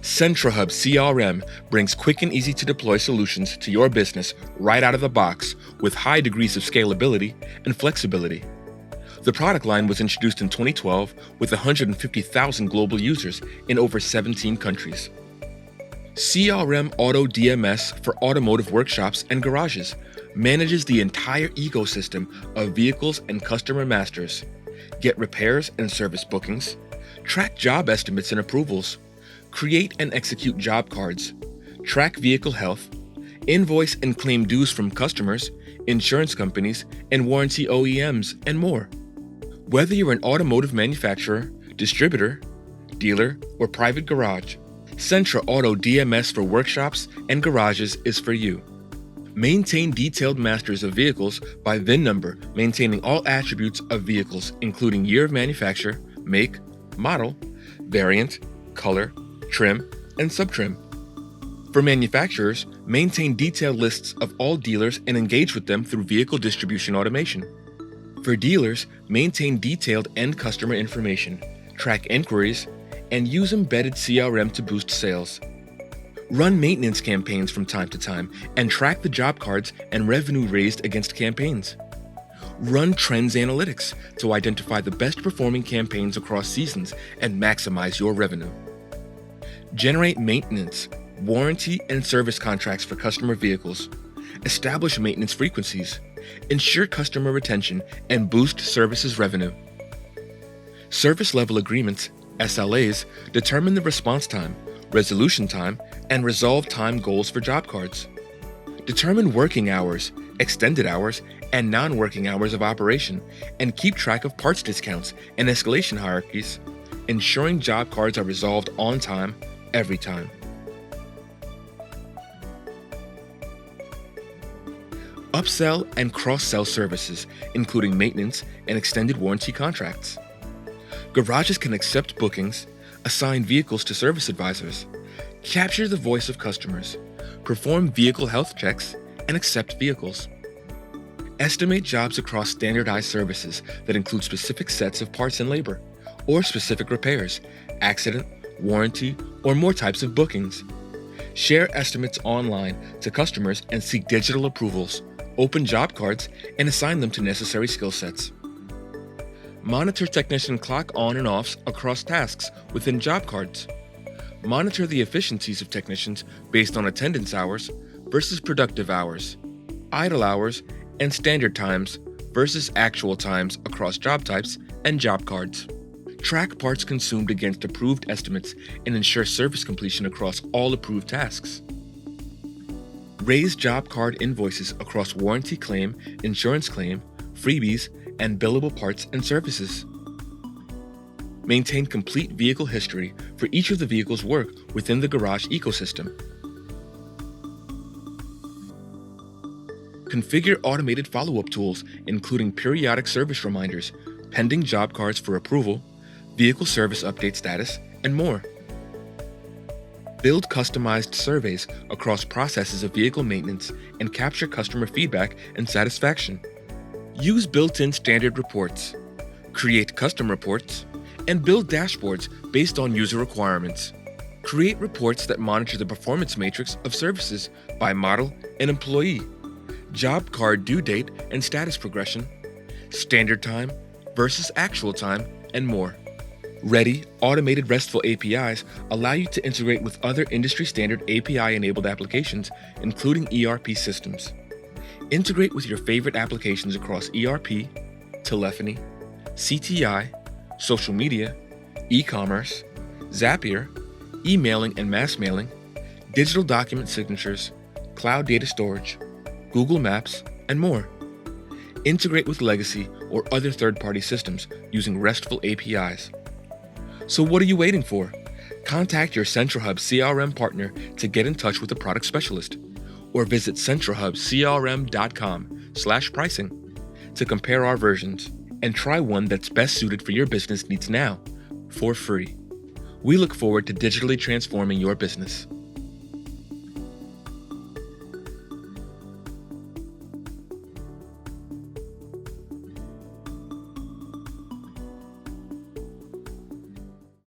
CentraHub CRM brings quick and easy to deploy solutions to your business right out of the box with high degrees of scalability and flexibility. The product line was introduced in 2012 with 150,000 global users in over 17 countries. CRM Auto DMS for automotive workshops and garages manages the entire ecosystem of vehicles and customer masters. Get repairs and service bookings, track job estimates and approvals, create and execute job cards, track vehicle health, invoice and claim dues from customers, insurance companies, and warranty OEMs, and more. Whether you're an automotive manufacturer, distributor, dealer, or private garage, Centra Auto DMS for workshops and garages is for you. Maintain detailed masters of vehicles by VIN number, maintaining all attributes of vehicles, including year of manufacture, make, model, variant, color, trim, and subtrim. For manufacturers, maintain detailed lists of all dealers and engage with them through vehicle distribution automation. For dealers, maintain detailed end customer information, track inquiries, and use embedded CRM to boost sales. Run maintenance campaigns from time to time and track the job cards and revenue raised against campaigns. Run trends analytics to identify the best performing campaigns across seasons and maximize your revenue. Generate maintenance, warranty, and service contracts for customer vehicles. Establish maintenance frequencies. Ensure customer retention and boost services revenue. Service level agreements, SLAs, determine the response time, resolution time, and resolve time goals for job cards. Determine working hours, extended hours, and non-working hours of operation, and keep track of parts discounts and escalation hierarchies, ensuring job cards are resolved on time, every time. Upsell and cross-sell services, including maintenance and extended warranty contracts. Garages can accept bookings, assign vehicles to service advisors, capture the voice of customers, perform vehicle health checks, and accept vehicles. Estimate jobs across standardized services that include specific sets of parts and labor, or specific repairs, accident, warranty, or more types of bookings. Share estimates online to customers and seek digital approvals, open job cards, and assign them to necessary skill sets. Monitor technician clock on and offs across tasks within job cards. Monitor the efficiencies of technicians based on attendance hours versus productive hours, idle hours, and standard times versus actual times across job types and job cards. Track parts consumed against approved estimates and ensure service completion across all approved tasks. Raise job card invoices across warranty claim, insurance claim, freebies, and billable parts and services. Maintain complete vehicle history for each of the vehicles' work within the garage ecosystem. Configure automated follow-up tools, including periodic service reminders, pending job cards for approval, vehicle service update status, and more. Build customized surveys across processes of vehicle maintenance and capture customer feedback and satisfaction. Use built-in standard reports, create custom reports, and build dashboards based on user requirements. Create reports that monitor the performance matrix of services by model and employee, job card due date and status progression, standard time versus actual time, and more. Ready, automated RESTful APIs allow you to integrate with other industry-standard API-enabled applications, including ERP systems. Integrate with your favorite applications across ERP, telephony, CTI, social media, e-commerce, Zapier, emailing and mass mailing, digital document signatures, cloud data storage, Google Maps, and more. Integrate with legacy or other third-party systems using RESTful APIs. So what are you waiting for? Contact your CentraHub CRM partner to get in touch with a product specialist, or visit CentraHubCRM.com/pricing to compare our versions and try one that's best suited for your business needs now, for free. We look forward to digitally transforming your business.